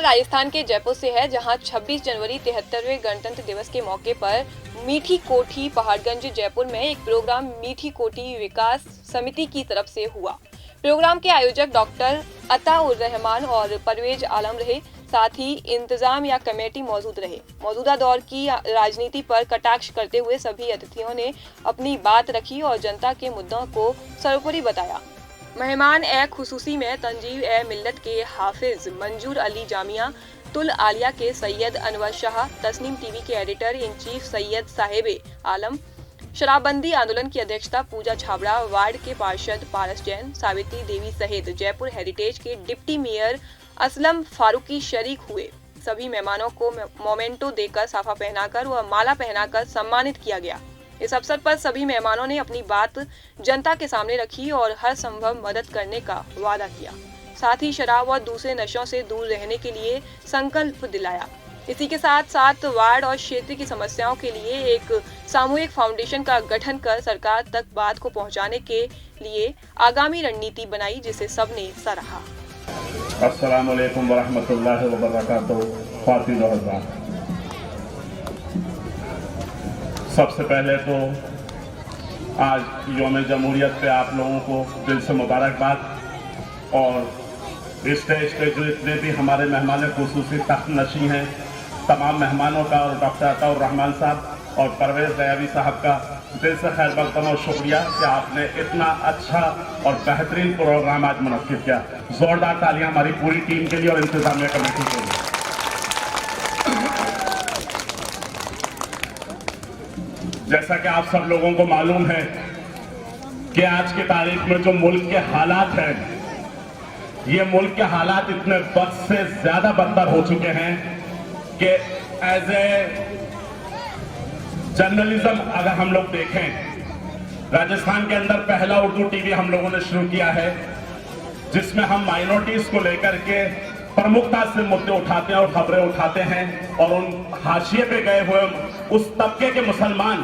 राजस्थान के जयपुर से है, जहां 26 जनवरी 73वें गणतंत्र दिवस के मौके पर मीठी कोठी पहाड़गंज जयपुर में एक प्रोग्राम मीठी कोठी विकास समिति की तरफ से हुआ। प्रोग्राम के आयोजक डॉक्टर अता उर रहमान और परवेज आलम रहे। साथ ही इंतजाम या कमेटी मौजूद रहे। मौजूदा दौर की राजनीति पर कटाक्ष करते हुए सभी अतिथियों ने अपनी बात रखी और जनता के मुद्दों को सर्वोपरि बताया। मेहमान खुसूसी में तंजीब मिल्लत के हाफिज मंजूर अली जामिया, तुल आलिया के सैयद अनवर शाह, तस्नीम टीवी के एडिटर इन चीफ सैयद साहेब आलम, शराबबंदी आंदोलन की अध्यक्षता पूजा छाबड़ा, वार्ड के पार्षद पारस जैन, सावित्री देवी सहित जयपुर हेरिटेज के डिप्टी मेयर असलम फारूकी शरीक हुए। सभी मेहमानों को मोमेंटो देकर, साफा पहनाकर व माला पहनाकर सम्मानित किया गया। इस अवसर पर सभी मेहमानों ने अपनी बात जनता के सामने रखी और हर संभव मदद करने का वादा किया। साथ ही शराब और दूसरे नशों से दूर रहने के लिए संकल्प दिलाया। इसी के साथ साथ वार्ड और क्षेत्र की समस्याओं के लिए एक सामूहिक फाउंडेशन का गठन कर सरकार तक बात को पहुंचाने के लिए आगामी रणनीति बनाई, जिसे सबने सराहा। अस्सलाम वालेकुम वरहमतुल्लाहि वबरकातुहू। ख्वातीन और हज़रात, सबसे पहले तो आज यौम जमहूरियत पे आप लोगों को दिल से मुबारकबाद। और इस स्टेज पे जो इतने भी हमारे मेहमान खुसूसी तख्त नशी हैं, तमाम मेहमानों का और डॉक्टर अता उर रहमान साहब और परवेज दयावी साहब का दिल से खैर मक़दम और शुक्रिया कि आपने इतना अच्छा और बेहतरीन प्रोग्राम आज मुनक्किद किया। जोरदार तालियां हमारी पूरी टीम के लिए और इंतजामिया कमेटी के लिए। जैसा कि आप सब लोगों को मालूम है कि आज की तारीख में जो मुल्क के हालात हैं, ये मुल्क के हालात इतने बद से ज्यादा बदतर हो चुके हैं कि एज ए जर्नलिज्म अगर हम लोग देखें, राजस्थान के अंदर पहला उर्दू टीवी हम लोगों ने शुरू किया है, जिसमें हम माइनॉरिटीज को लेकर के प्रमुखता से मुद्दे उठाते हैं और खबरें उठाते हैं और उन हाशिए पे गए हुए उस तबके के मुसलमान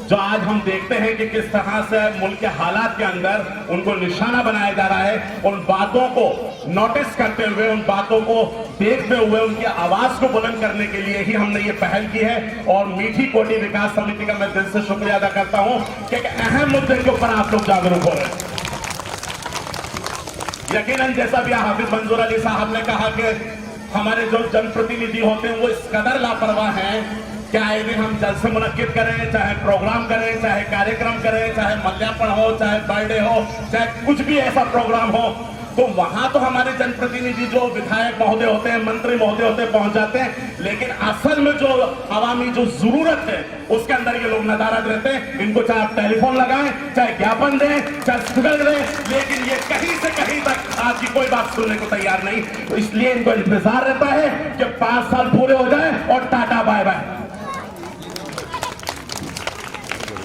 जो आज हम देखते हैं कि किस तरह से मुल्क के हालात के अंदर उनको निशाना बनाया जा रहा है, उन बातों को नोटिस करते हुए, उन बातों को देखते हुए उनकी आवाज को बुलंद करने के लिए ही हमने ये पहल की है। और मीठी कोठी विकास समिति का मैं दिल से शुक्रिया अदा करता हूं कि एक अहम मुद्दे के ऊपर आप लोग जागरूक हो रहे हैं। यकीनन जैसा भी हाफिज मंजूर अली साहब ने कहा कि हमारे जो जनप्रतिनिधि होते हैं वो इस कदर लापरवाह हैं कि आए दिन हम जलसे मुनक्किद करें, चाहे प्रोग्राम करें, चाहे कार्यक्रम करें, चाहे मल्यार्पण हो, चाहे बर्थडे हो, चाहे कुछ भी ऐसा प्रोग्राम हो, तो वहां तो हमारे जनप्रतिनिधि जो विधायक महोदय होते हैं, मंत्री महोदय होते हैं, पहुंच जाते हैं, लेकिन असल में जो अवामी जो जरूरत है उसके अंदर ये लोग नदारद रहते हैं। इनको चाहे आप टेलीफोन लगाएं, चाहे ज्ञापन दें, चाहे स्पीकर दें, लेकिन ये कहीं से कहीं तक आपकी कोई बात सुनने को तैयार नहीं। तो इसलिए इनको इंतजार रहता है कि 5 साल पूरे हो जाए और टाटा बाय बाय।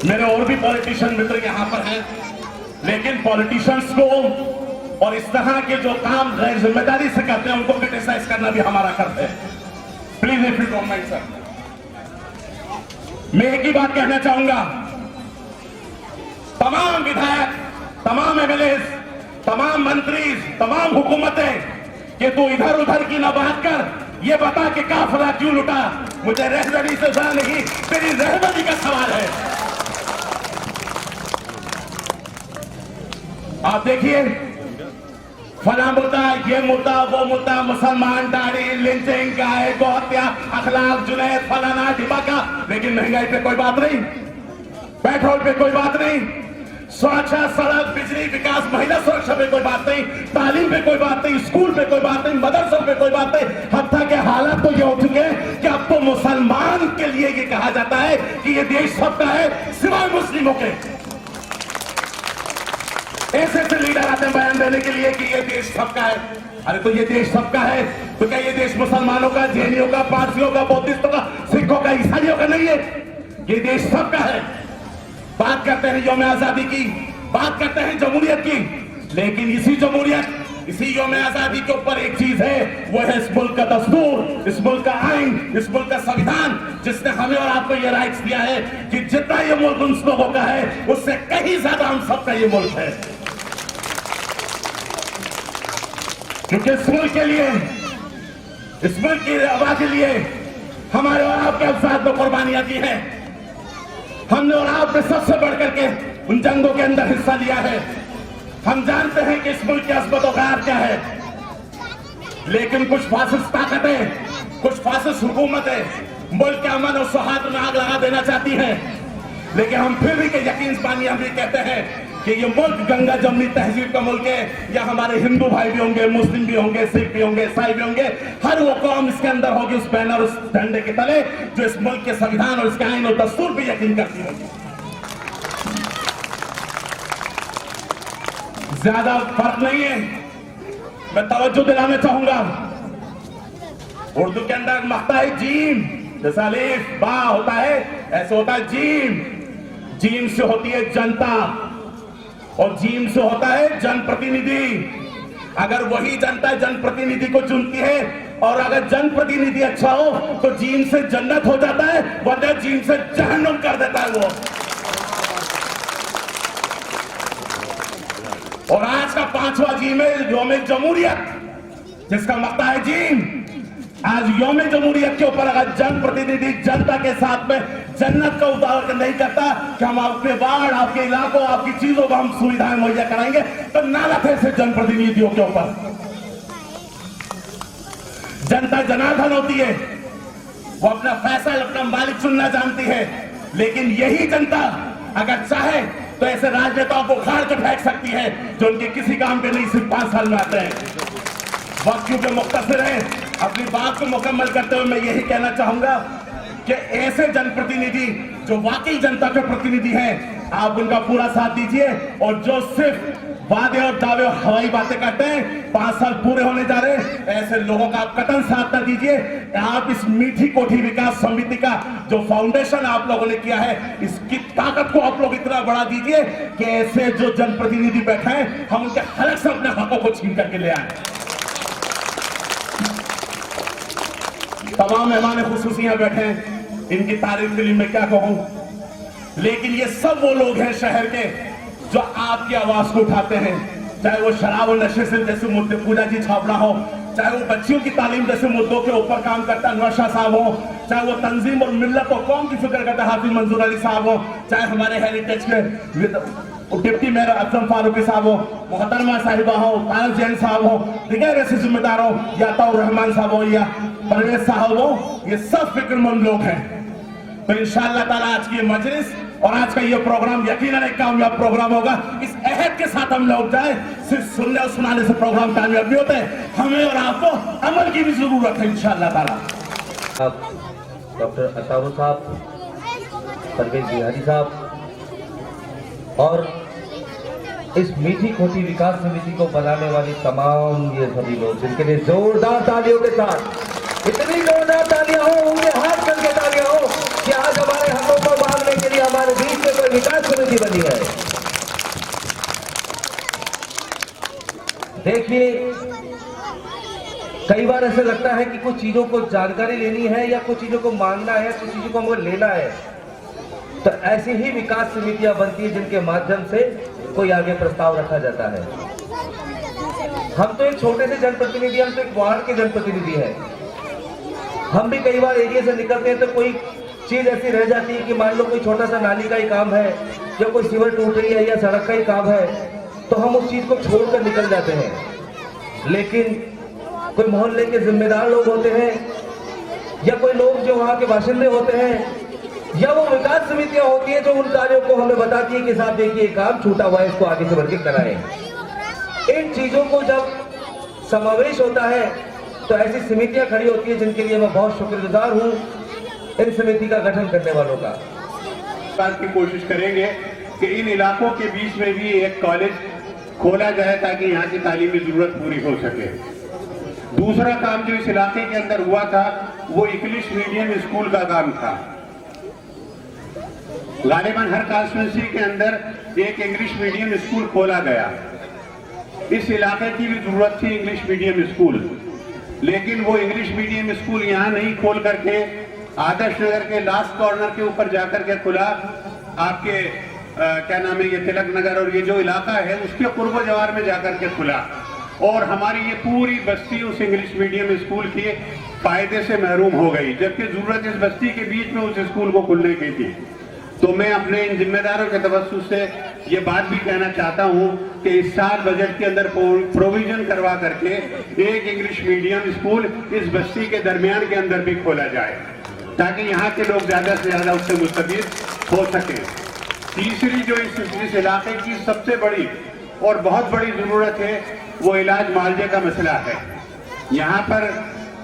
मेरे और भी पॉलिटिशियन मित्र यहां पर हैं, लेकिन पॉलिटिशियंस को और इस तरह के जो काम गैर जिम्मेदारी से करते हैं उनको क्रिटिसाइज करना भी हमारा कर्तव्य है। Please if you don't mind sir, मैं एक ही बात कहना चाहूंगा, तमाम विधायक, तमाम एमएलए, तमाम मंत्री, तमाम हुकूमतें, कि तू इधर उधर की ना बात कर, ये बता कि काफिला क्यों लुटा। मुझे रहबरी से जरा नहीं, तेरी रहबरी का सवाल है। आप देखिए, फला मुद्दा, ये मुद्दा, वो मुद्दा, मुसलमान, दाढ़ी, लिंचिंग, गाय, गौहत्या, अखलाक, जुनैद, फलाना, ढिबाका, लेकिन महंगाई पे कोई बात नहीं, पेट्रोल पे कोई बात नहीं, सुरक्षा, सड़क, बिजली, विकास, महिला सुरक्षा पे कोई बात नहीं, तालीम पे कोई बात नहीं, स्कूल पे कोई बात नहीं, मदरसों पे कोई बात नहीं। हत्ता के हालात तो ये हो चुके हैं कि अब तो मुसलमान के लिए ये कहा जाता है कि ये देश सबका है सिवाय मुस्लिमों के। ऐसे लीडर आते हैं बयान देने के लिए कि ये देश सबका है। अरे तो ये देश सबका है तो क्या ये देश मुसलमानों का, जैनियों का, पारसियों का, बौद्धिस्टों का, सिखों का, ईसाइयों का नहीं है? ये देश सबका है। बात करते हैं यौम आजादी की, बात करते हैं जमहूरियत की, लेकिन इसी जमहूरियत, इसी यौम आजादी के ऊपर एक चीज है, वो है इस मुल्क का दस्तूर, इस मुल्क का आइन, इस मुल्क का संविधान, जिसने हमें और आपको ये राइट्स दिया है कि जितना ये मुल्क उन लोगों का है उससे कहीं ज्यादा हम सबका ये मुल्क है। क्योंकि इस मुल्क के लिए इस मुल्क की आबादी के लिए हमारे और आपके अफसाद ने कुर्बानियां दी हैं। हमने और आपने सबसे बढ़कर के उन जंगों के अंदर हिस्सा लिया है। हम जानते हैं कि इस मुल्क की अज़मत और ग़ैरत क्या है, लेकिन कुछ फासिस्ट ताकतें, कुछ फासिस्ट हुकूमतें मुल्क के अमन और सौहार्द में आग लगा देना चाहती हैं। लेकिन हम फिर भी के यकीन बानी हम भी कहते हैं कि ये मुल्क गंगा जमनी तहजीब का मुल्क है। या हमारे हिंदू भाई भी होंगे, मुस्लिम भी होंगे, सिख भी होंगे, ईसाई भी होंगे, हर वो कौम इसके अंदर होगी उस बैनर, उस झंडे के तले जो इस मुल्क के संविधान और इसके आईन और दस्तूर पे यकीन करती होगी। ज्यादा फर्क नहीं है। मैं तवज्जो दिलाना चाहूंगा, उर्दू के अंदर मख्ता है जीम, जैसा अलीफ बा होता है ऐसे होता है जीम। जीम से होती है जनता और जीम से होता है जनप्रतिनिधि। अगर वही जनता जनप्रतिनिधि को चुनती है और अगर जनप्रतिनिधि अच्छा हो तो जीम से जन्नत हो जाता है, वरना जीम से जहन्नुम कर देता है वो। और आज का 5वां जीम है यौम जमहूरियत, जिसका मक्ता है जीम। आज यौम जमहूरियत के ऊपर अगर जनप्रतिनिधि जनता के साथ में जन्नत का उदाहरण नहीं करता कि हम आपके वार्ड, आपके इलाकों, आपकी चीजों को हम सुविधाएं मुहैया कराएंगे, तो नालत है ऐसे जनप्रतिनिधियों के ऊपर। जनता जनार्दन होती है, वो अपना फैसला अपना मालिक चुनना जानती है। लेकिन यही जनता अगर चाहे तो ऐसे राजनेताओं को उखाड़ के फेंक सकती है जो उनके किसी काम के नहीं, सिर्फ 5 साल में आते हैं। वक्त क्योंकि मुख्तसर है, अपनी बात को मुकम्मल करते हुए मैं यही कहना चाहूंगा कि ऐसे जनप्रतिनिधि जो वाकई जनता के प्रतिनिधि हैं, आप उनका पूरा साथ दीजिए। और जो सिर्फ वादे और दावे और हवाई बातें करते हैं, 5 साल पूरे होने जा रहे हैं, ऐसे लोगों का आप कतई साथ न दीजिए। आप इस मीठी कोठी विकास समिति का जो फाउंडेशन आप लोगों ने किया है, इसकी ताकत को आप लोग इतना बढ़ा दीजिए कि ऐसे जो जनप्रतिनिधि बैठे हैं, हम उनके हलक से अपने हकों को छीन करके ले आए। तमाम मेहमान खुसूसियां बैठे हैं, इनकी तारीफ के लिए मैं क्या कहूं, लेकिन ये सब वो लोग हैं शहर के जो आपकी आवाज को उठाते हैं। चाहे वो शराब और नशे से जैसे मुद्दे पूजा जी छापड़ा हो, चाहे वो बच्चियों की तालीम जैसे मुद्दों के ऊपर काम करता अनवर शाह साहब हो, चाहे वो तंजीम और मिल्लत और कौम की फिक्र करता हाफिज मंजूर अली साहब हो, चाहे हमारे हेरिटेज के डिप्टी मेयर अफजल फारूकी साहब हो, मोहतरमा साहिबा हो, तारक जैन साहब हो, दिगर ऐसे जिम्मेदार हो, या ताउर रहमान साहब हो या परवेज साहब हो, ये सब फिक्रमंद लोग हैं। तो इंशाअल्लाह ताला आज की ये मजलिस और आज का ये प्रोग्राम यकीनन एक कामयाब प्रोग्राम होगा। इस अहद के साथ हम लोग जाए, सिर्फ सुनने और सुनाने से प्रोग्राम कामयाब नहीं होते, हमें और आपको अमल की भी जरूरत है इंशाअल्लाह ताला। डॉक्टर अताउर साहब, परवेज बिहारी साहब और इस मीठी कोठी विकास समिति को बनाने वाले तमाम ये सभी लोग, जिनके लिए जोरदार तालियों के साथ, इतनी जोरदार तालियां हो, उनके हाथ करके तालियां हो कि आज हमारे हकों को मांगने के लिए हमारे बीच में कोई विकास समिति बनी है। देखिए, कई बार ऐसा लगता है कि कुछ चीजों को जानकारी लेनी है या कुछ चीजों को मांगना है, कुछ चीजों को हमको लेना है, तो ऐसी ही विकास समितियां बनती है जिनके माध्यम से कोई आगे प्रस्ताव रखा जाता है। हम तो एक छोटे से जनप्रतिनिधि, हम तो एक वार्ड के जनप्रतिनिधि हैं। हम भी कई बार एरिया से निकलते हैं तो कोई चीज ऐसी रह जाती है कि मान लो कोई छोटा सा नाली का ही काम है या कोई सीवर टूट रही है या सड़क का ही काम है, तो हम उस चीज को छोड़कर निकल जाते हैं। लेकिन कोई मोहल्ले के जिम्मेदार लोग होते हैं या कोई लोग जो वहाँ के बाशिंदे होते हैं या वो विकास समितियां होती है जो उन कार्यों को हमें बताती है कि साहब देखिए काम छूटा हुआ है, इसको आगे से बढ़ के कराएं। इन चीजों को जब समावेश होता है तो ऐसी समितियां खड़ी होती है जिनके लिए मैं बहुत शुक्रगुजार हूं, इन समिति का गठन करने वालों का। बात की कोशिश करेंगे कि इन इलाकों के बीच में भी एक कॉलेज खोला जाए ताकि यहाँ की तालीमी जरूरत पूरी हो सके। दूसरा काम जो इस इलाके के अंदर हुआ था वो इंग्लिश मीडियम स्कूल का काम था। गालिबन हर कॉन्स्टिट्यूंसी के अंदर एक इंग्लिश मीडियम स्कूल खोला गया। इस इलाके की भी जरूरत थी इंग्लिश मीडियम स्कूल, लेकिन वो इंग्लिश मीडियम स्कूल यहाँ नहीं खोल करके आदर्श नगर के लास्ट कॉर्नर के ऊपर जाकर के खुला। आपके क्या नाम है, ये तिलक नगर और ये जो इलाका है उसके पूर्व जवार में जाकर के खुला और हमारी ये पूरी बस्ती उस इंग्लिश मीडियम स्कूल की फायदे से महरूम हो गई, जबकि जरूरत इस बस्ती के बीच में उस स्कूल को खुलने की थी। तो मैं अपने इन जिम्मेदारों के तवज्जुह से ये बात भी कहना चाहता हूँ कि इस साल बजट के अंदर प्रोविजन करवा करके एक इंग्लिश मीडियम स्कूल इस बस्ती के दरमियान के अंदर भी खोला जाए, ताकि यहाँ के लोग ज्यादा से ज्यादा उससे मुस्तफीद हो सके। तीसरी जो इस इलाके की सबसे बड़ी और बहुत बड़ी जरूरत है वो इलाज मुआवजे का मसला है। यहाँ पर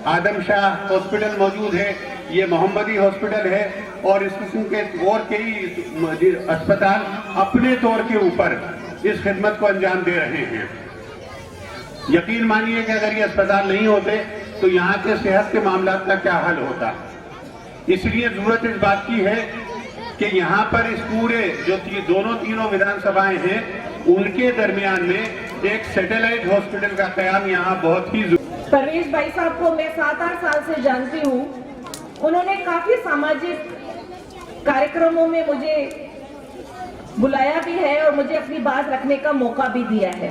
आदम शाह हॉस्पिटल मौजूद है, ये मोहम्मदी हॉस्पिटल है, और इस किस्म के और कई अस्पताल अपने तौर के ऊपर इस खिदमत को अंजाम दे रहे हैं। यकीन मानिए कि अगर ये अस्पताल नहीं होते तो यहाँ के सेहत के मामला का क्या हल होता। इसलिए जरूरत इस बात की है कि यहाँ पर इस पूरे जो तीनों विधानसभाएं हैं उनके दरमियान में एक सैटेलाइट हॉस्पिटल का कयाम यहाँ बहुत ही परवेश भाई साहब को मैं 7-8 साल से जानती हूँ। उन्होंने काफी सामाजिक कार्यक्रमों में मुझे बुलाया भी है और मुझे अपनी बात रखने का मौका भी दिया है।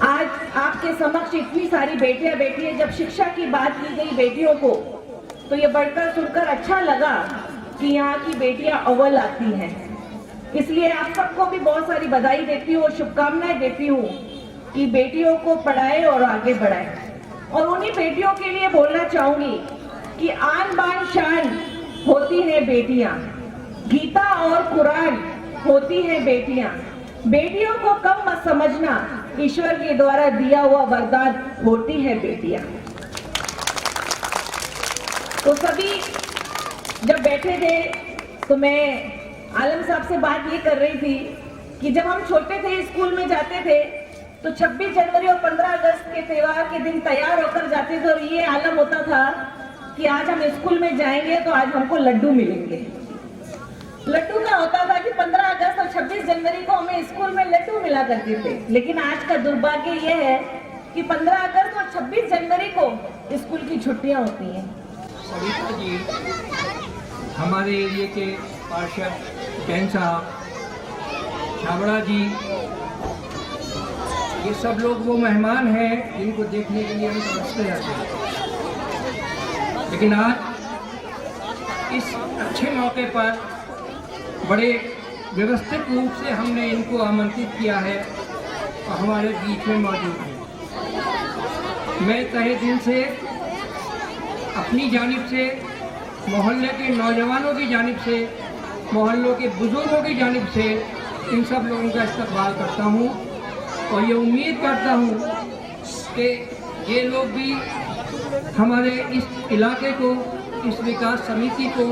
आज आपके समक्ष इतनी सारी बेटियां बैठी है, जब शिक्षा की बात की गई बेटियों को, तो ये बढ़कर सुनकर अच्छा लगा कि यहाँ की बेटियां अव्वल आती हैं। इसलिए आप सबको भी बहुत सारी बधाई देती हूँ और शुभकामनाएं देती हूँ कि बेटियों को पढ़ाए और आगे बढ़ाए। और उन्हीं बेटियों के लिए बोलना चाहूंगी कि आन बान शान होती हैं बेटियां, गीता और कुरान होती हैं बेटियां। बेटियों को कम मत समझना, ईश्वर के द्वारा दिया हुआ वरदान होती है बेटियां। तो सभी जब बैठे थे तो मैं आलम साहब से बात ये कर रही थी कि जब हम छोटे थे स्कूल में जाते थे तो 26 जनवरी और 15 अगस्त के त्योहार के दिन तैयार होकर जाते थे और ये आलम होता था कि आज हम स्कूल में जाएंगे तो आज हमको लड्डू मिलेंगे। लड्डू का होता था कि 15 अगस्त और 26 जनवरी को हमें स्कूल में लड्डू मिला करते थे, लेकिन आज का दुर्भाग्य ये है कि 15 अगस्त और 26 जनवरी को स्कूल की छुट्टियां होती हैं। सविता जी, हमारे एरिया के पार्षद जैन साहब, छाबड़ा जी, ये सब लोग वो मेहमान हैं जिनको देखने के लिए हम समझते रहते हैं। लेकिन आज इस अच्छे मौके पर बड़े व्यवस्थित रूप से हमने इनको आमंत्रित किया है और हमारे बीच में मौजूद हैं। मैं तहे दिल से अपनी जानिब से, मोहल्ले के नौजवानों की जानिब से, मोहल्लों के बुजुर्गों की जानिब से इन सब लोगों का इस्तकबाल करता हूँ और ये उम्मीद करता हूँ कि ये लोग भी हमारे इस इलाके को, इस विकास समिति को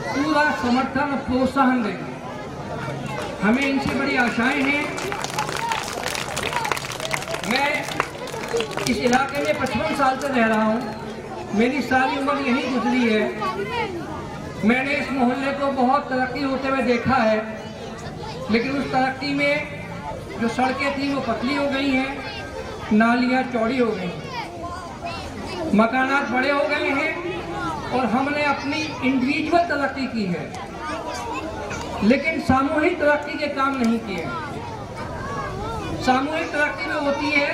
पूरा समर्थन और प्रोत्साहन देंगे। हमें इनसे बड़ी आशाएं हैं। मैं इस इलाके में 55 साल से रह रहा हूँ, मेरी सारी उम्र यहीं गुजरी है। मैंने इस मोहल्ले को बहुत तरक्की होते हुए देखा है, लेकिन उस तरक्की में जो सड़कें थी वो पतली हो गई हैं, नालियाँ चौड़ी हो गई हैं, मकानात बड़े हो गए हैं और हमने अपनी इंडिविजुअल तरक्की की है, लेकिन सामूहिक तरक्की के काम नहीं किए। सामूहिक तरक्की में होती है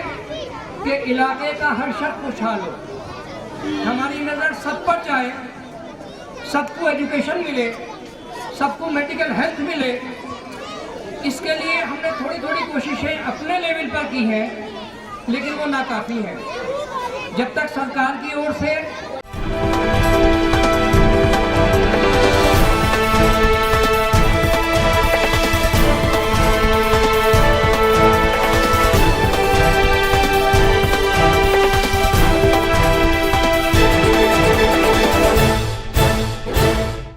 कि इलाके का हर शख्स खुशहाल हो, हमारी नज़र सब पर जाए, सबको एजुकेशन मिले, सबको मेडिकल हेल्थ मिले। इसके लिए हमने थोड़ी थोड़ी कोशिशें अपने लेवल पर की हैं, लेकिन वो नाकाफ़ी है। जब तक सरकार की ओर से